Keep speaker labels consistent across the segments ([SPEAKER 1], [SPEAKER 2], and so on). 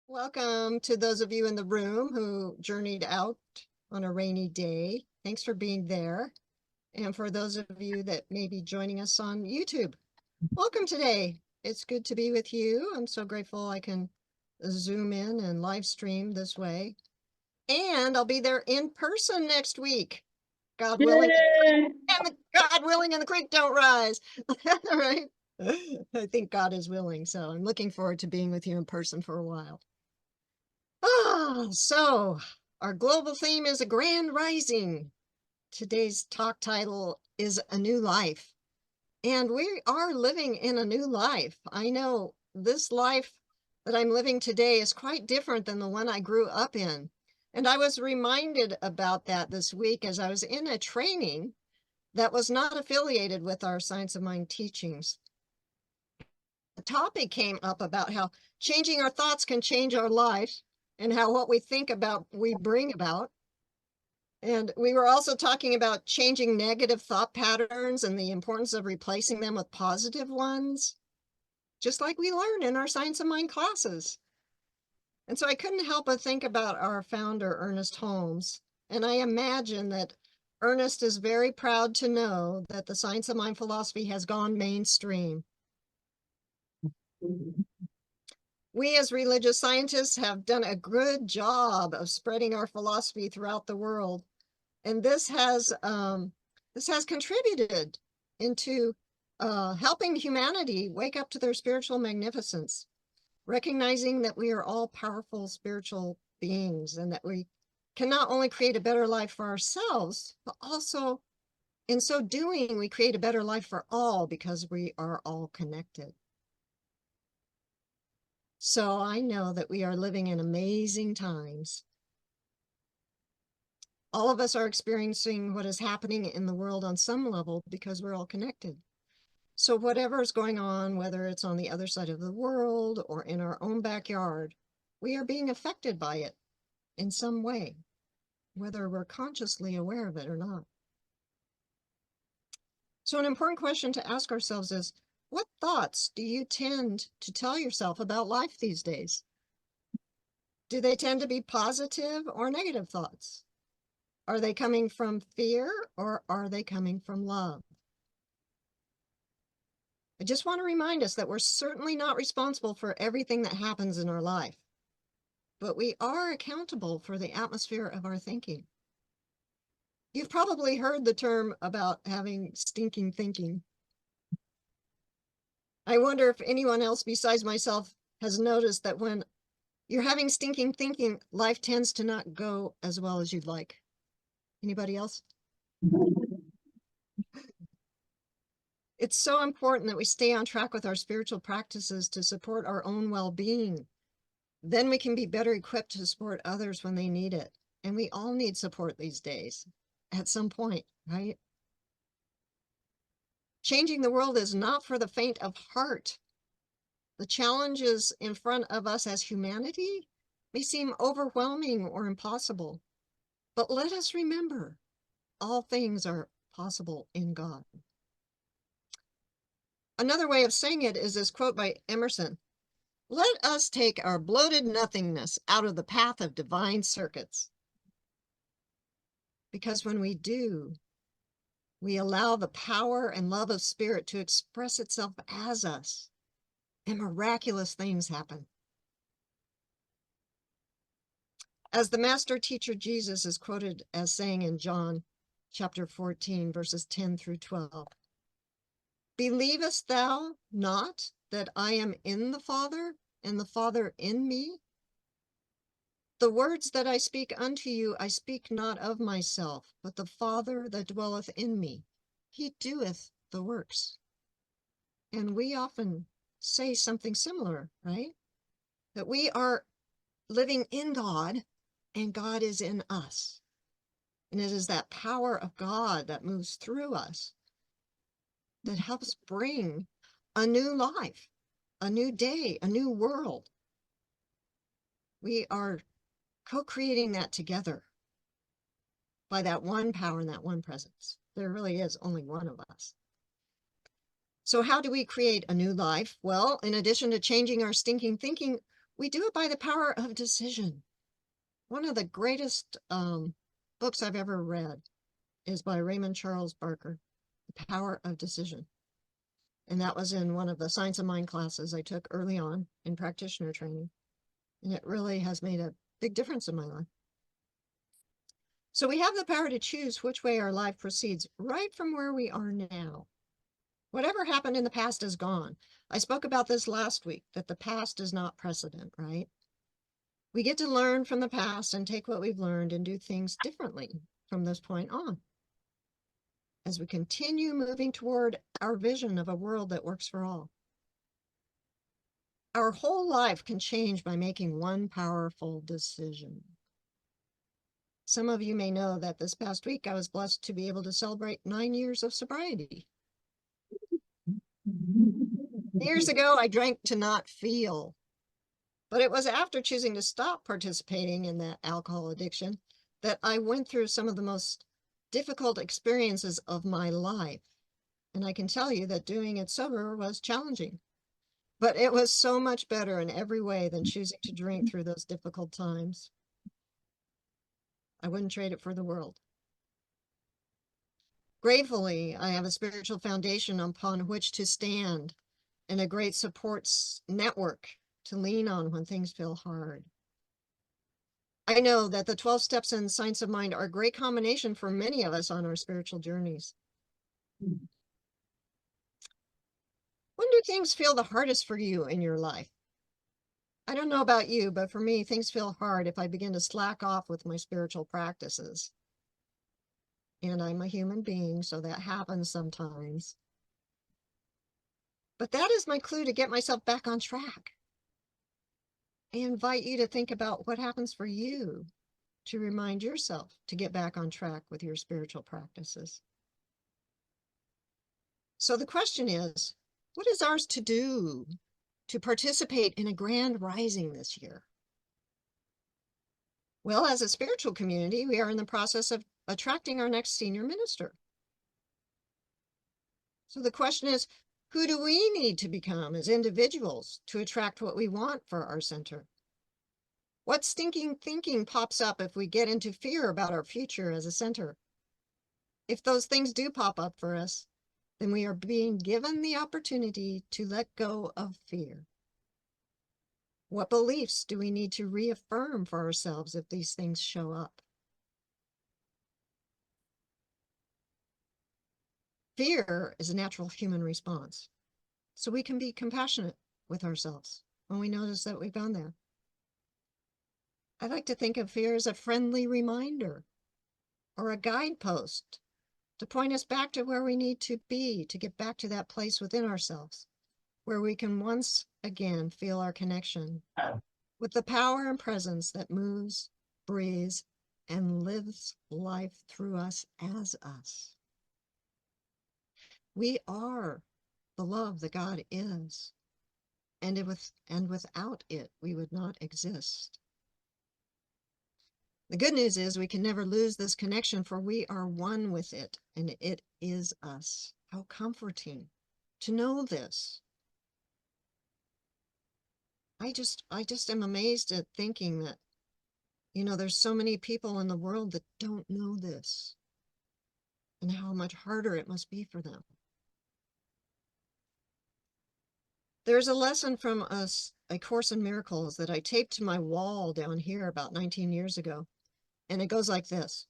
[SPEAKER 1] Welcome to those of you in the room who journeyed out on a rainy day. Thanks for being there. And for those of you that may be joining us on YouTube, welcome today. It's good to be with you. I'm so grateful I can zoom in and live stream this way. And I'll be there in person next week. God willing, God willing, and the creek don't rise. All right. I think God is willing. So I'm looking forward to being with you in person for a while. So our global theme is a grand rising. Today's talk title is A New Life. And we are living in a new life. I know this life that I'm living today is quite different than the one I grew up in. And I was reminded about that this week as I was in a training that was not affiliated with our Science of Mind teachings. The topic came up about how changing our thoughts can change our life, and how what we think about, we bring about. And we were also talking about changing negative thought patterns and the importance of replacing them with positive ones, just like we learn in our Science of Mind classes. And so I couldn't help but think about our founder, Ernest Holmes. And I imagine that Ernest is very proud to know that the Science of Mind philosophy has gone mainstream. We as religious scientists have done a good job of spreading our philosophy throughout the world. And this has contributed into helping humanity wake up to their spiritual magnificence, recognizing that we are all powerful spiritual beings and that we can not only create a better life for ourselves, but also in so doing, we create a better life for all because we are all connected. So I know that we are living in amazing times. All of us are experiencing what is happening in the world on some level because we're all connected. So whatever is going on, whether it's on the other side of the world or in our own backyard, we are being affected by it in some way, whether we're consciously aware of it or not. So an important question to ask ourselves is, what thoughts do you tend to tell yourself about life these days? Do they tend to be positive or negative thoughts? Are they coming from fear or are they coming from love? I just want to remind us that we're certainly not responsible for everything that happens in our life, but we are accountable for the atmosphere of our thinking. You've probably heard the term about having stinking thinking. I wonder if anyone else besides myself has noticed that when you're having stinking thinking, life tends to not go as well as you'd like. Anybody else? It's so important that we stay on track with our spiritual practices to support our own well-being. Then we can be better equipped to support others when they need it. And we all need support these days at some point, right? Changing the world is not for the faint of heart. The challenges in front of us as humanity may seem overwhelming or impossible, but let us remember, all things are possible in God. Another way of saying it is this quote by Emerson: "Let us take our bloated nothingness out of the path of divine circuits." Because when we do, we allow the power and love of spirit to express itself as us, and miraculous things happen. As the master teacher Jesus is quoted as saying in John chapter 14, verses 10 through 12, "Believest thou not that I am in the Father, and the Father in me? The words that I speak unto you, I speak not of myself, but the Father that dwelleth in me, he doeth the works." And we often say something similar, right? That we are living in God and God is in us. And it is that power of God that moves through us that helps bring a new life, a new day, a new world. We are co-creating that together by that one power and that one presence. There really is only one of us. So how do we create a new life? Well, in addition to changing our stinking thinking, We do it by the power of decision. One of the greatest books I've ever read is by Raymond Charles Barker, The Power of Decision. And that was in one of the Science of Mind classes I took early on in practitioner training. And it really has made a big difference in my life. So we have the power to choose which way our life proceeds right from where we are now. Whatever happened in the past is gone. I spoke about this last week, that the past is not precedent, right? We get to learn from the past and take what we've learned and do things differently from this point on. As we continue moving toward our vision of a world that works for all. Our whole life can change by making one powerful decision. Some of you may know that this past week I was blessed to be able to celebrate 9 years of sobriety. Years ago, I drank to not feel. But it was after choosing to stop participating in that alcohol addiction that I went through some of the most difficult experiences of my life. And I can tell you that doing it sober was challenging. But it was so much better in every way than choosing to drink through those difficult times. I wouldn't trade it for the world. Gratefully, I have a spiritual foundation upon which to stand and a great support network to lean on when things feel hard. I know that the 12 steps in Science of Mind are a great combination for many of us on our spiritual journeys. When do things feel the hardest for you in your life? I don't know about you, but for me, things feel hard if I begin to slack off with my spiritual practices. And I'm a human being, so that happens sometimes. But that is my clue to get myself back on track. I invite you to think about what happens for you to remind yourself to get back on track with your spiritual practices. So the question is, what is ours to do to participate in a grand rising this year? Well, as a spiritual community, we are in the process of attracting our next senior minister. So the question is, who do we need to become as individuals to attract what we want for our center? What stinking thinking pops up if we get into fear about our future as a center? If those things do pop up for us, then we are being given the opportunity to let go of fear. What beliefs do we need to reaffirm for ourselves if these things show up? Fear is a natural human response, so we can be compassionate with ourselves when we notice that we've gone there. I like to think of fear as a friendly reminder or a guidepost to point us back to where we need to be to get back to that place within ourselves where we can once again feel our connection with the power and presence that moves, breathes, and lives life through us as us. We are the love that God is, and without it, we would not exist. The good news is we can never lose this connection, for we are one with it, and it is us. How comforting to know this. I just am amazed at thinking that, there's so many people in the world that don't know this and how much harder it must be for them. There's a lesson from a Course in Miracles that I taped to my wall down here about 19 years ago. And it goes like this.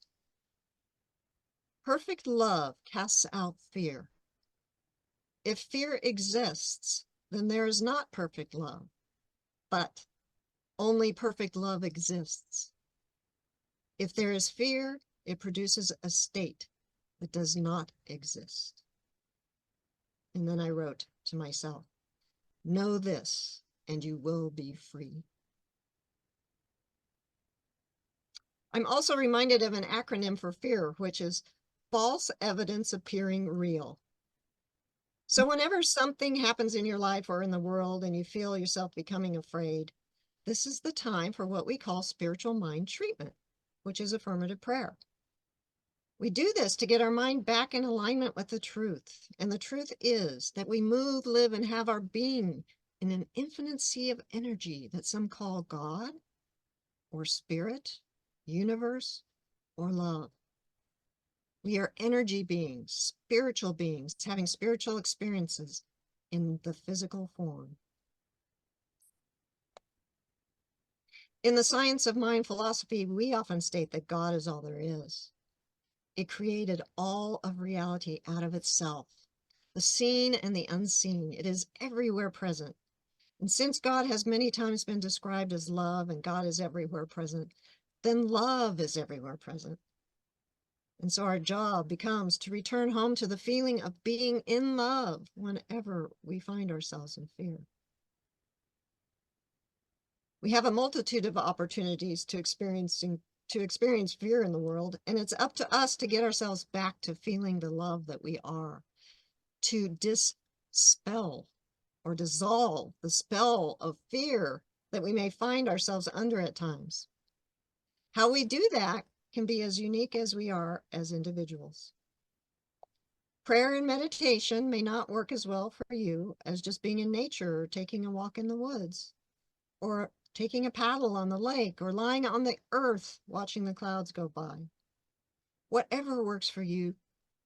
[SPEAKER 1] Perfect love casts out fear. If fear exists, then there is not perfect love, but only perfect love exists. If there is fear, it produces a state that does not exist. And then I wrote to myself, know this, and you will be free. I'm also reminded of an acronym for fear, which is false evidence appearing real. So whenever something happens in your life or in the world and you feel yourself becoming afraid, this is the time for what we call spiritual mind treatment, which is affirmative prayer. We do this to get our mind back in alignment with the truth. And the truth is that we move, live, and have our being in an infinite sea of energy that some call God, or spirit, universe, or love. We are energy beings, spiritual beings, having spiritual experiences in the physical form. In the science of mind philosophy, we often state that God is all there is. It created all of reality out of itself, the seen and the unseen. It is everywhere present. And since God has many times been described as love and God is everywhere present, then love is everywhere present. And so our job becomes to return home to the feeling of being in love whenever we find ourselves in fear. We have a multitude of opportunities to experience fear in the world, and it's up to us to get ourselves back to feeling the love that we are, to dispel or dissolve the spell of fear that we may find ourselves under at times. How we do that can be as unique as we are as individuals. Prayer and meditation may not work as well for you as just being in nature or taking a walk in the woods, or taking a paddle on the lake, or lying on the earth watching the clouds go by. Whatever works for you,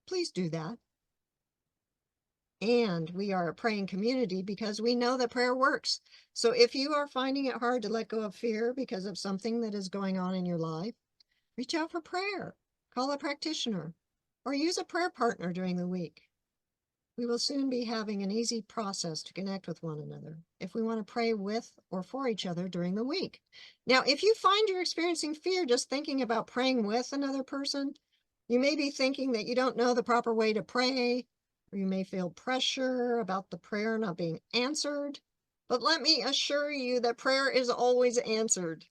[SPEAKER 1] please do that. And we are a praying community because we know that prayer works. So if you are finding it hard to let go of fear because of something that is going on in your life, reach out for prayer, call a practitioner, or use a prayer partner during the week. We will soon be having an easy process to connect with one another if we want to pray with or for each other during the week. Now, if you find you're experiencing fear just thinking about praying with another person, you may be thinking that you don't know the proper way to pray, or you may feel pressure about the prayer not being answered. But let me assure you that prayer is always answered.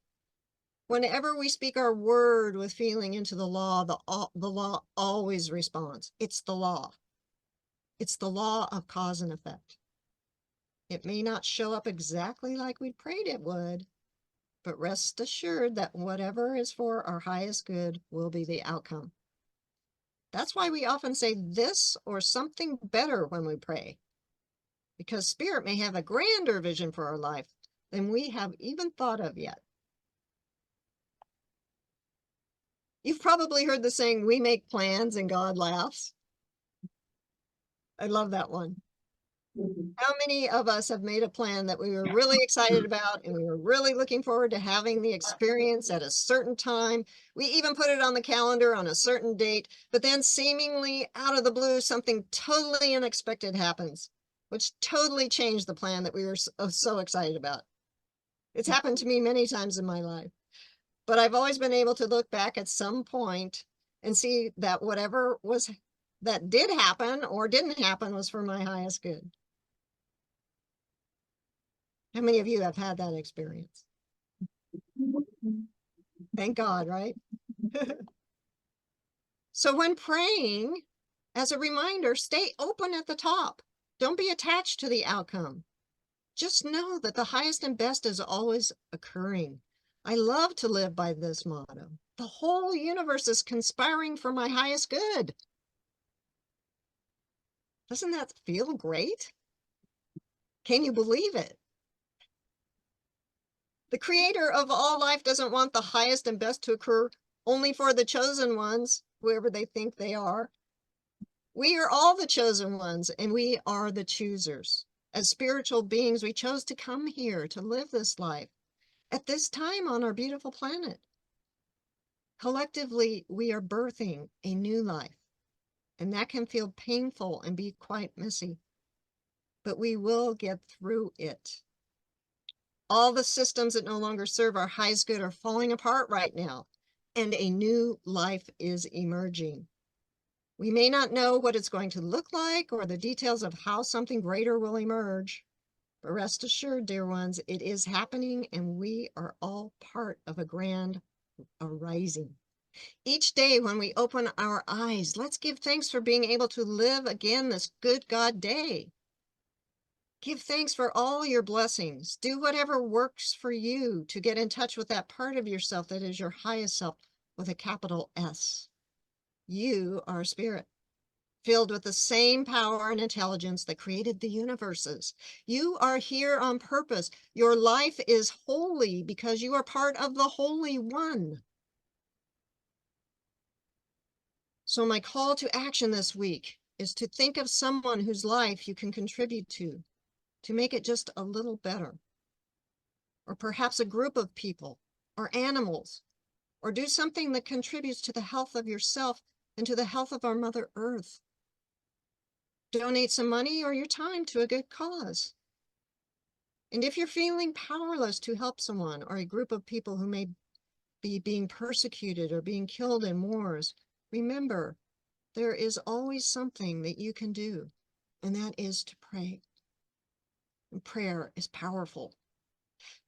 [SPEAKER 1] Whenever we speak our word with feeling into the law always responds. It's the law. It's the law of cause and effect. It may not show up exactly like we prayed it would, but rest assured that whatever is for our highest good will be the outcome. That's why we often say this or something better when we pray, because Spirit may have a grander vision for our life than we have even thought of yet. You've probably heard the saying, we make plans and God laughs. I love that one. How many of us have made a plan that we were really excited about and we were really looking forward to having the experience at a certain time? We even put it on the calendar on a certain date, but then seemingly out of the blue, something totally unexpected happens, which totally changed the plan that we were so excited about. It's happened to me many times in my life, but I've always been able to look back at some point and see that whatever was that did happen or didn't happen was for my highest good. How many of you have had that experience? Thank God, right? So when praying, as a reminder, stay open at the top. Don't be attached to the outcome. Just know that the highest and best is always occurring. I love to live by this motto. The whole universe is conspiring for my highest good. Doesn't that feel great? Can you believe it? The creator of all life doesn't want the highest and best to occur only for the chosen ones, whoever they think they are. We are all the chosen ones, and we are the choosers. As spiritual beings, we chose to come here to live this life at this time on our beautiful planet. Collectively, we are birthing a new life, and that can feel painful and be quite messy, but we will get through it. All the systems that no longer serve our highest good are falling apart right now, and a new life is emerging. We may not know what it's going to look like or the details of how something greater will emerge, but rest assured, dear ones, it is happening, and we are all part of a grand arising. Each day when we open our eyes, let's give thanks for being able to live again this good God day. Give thanks for all your blessings. Do whatever works for you to get in touch with that part of yourself that is your highest self with a capital S. You are spirit. filled with the same power and intelligence that created the universes. You are here on purpose. Your life is holy because you are part of the Holy One. So my call to action this week is to think of someone whose life you can contribute to make it just a little better. Or perhaps a group of people or animals, or do something that contributes to the health of yourself and to the health of our Mother Earth. Donate some money or your time to a good cause. And if you're feeling powerless to help someone or a group of people who may be being persecuted or being killed in wars, remember, there is always something that you can do, and that is to pray. And prayer is powerful.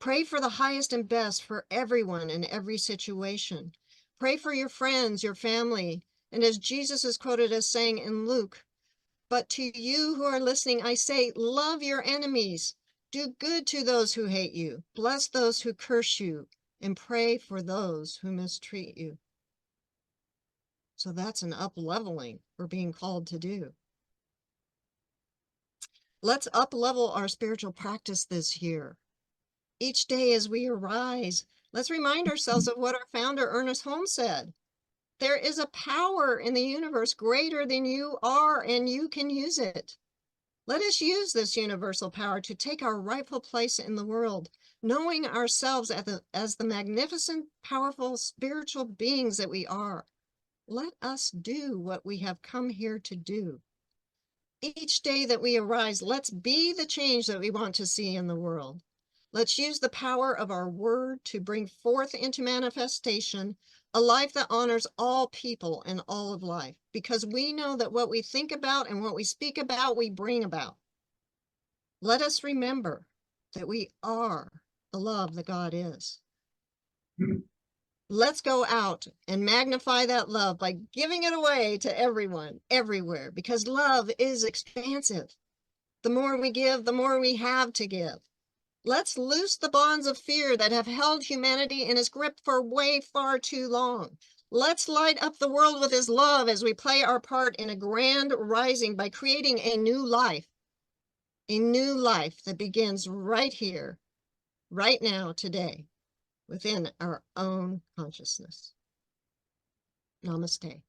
[SPEAKER 1] Pray for the highest and best for everyone in every situation. Pray for your friends, your family, and as Jesus is quoted as saying in Luke, "But to you who are listening, I say, love your enemies. Do good to those who hate you. Bless those who curse you, and pray for those who mistreat you." So that's an up-leveling we're being called to do. Let's up-level our spiritual practice this year. Each day as we arise, let's remind ourselves of what our founder, Ernest Holmes, said. There is a power in the universe greater than you are, and you can use it. Let us use this universal power to take our rightful place in the world, knowing ourselves as the magnificent, powerful, spiritual beings that we are. Let us do what we have come here to do. Each day that we arise, let's be the change that we want to see in the world. Let's use the power of our word to bring forth into manifestation a life that honors all people and all of life, because we know that what we think about and what we speak about, we bring about. Let us remember that we are the love that God is. Let's go out and magnify that love by giving it away to everyone, everywhere, because love is expansive. The more we give, the more we have to give. Let's loose the bonds of fear that have held humanity in its grip for way far too long. Let's light up the world with his love as we play our part in a grand rising by creating a new life that begins right here, right now, today, within our own consciousness. Namaste.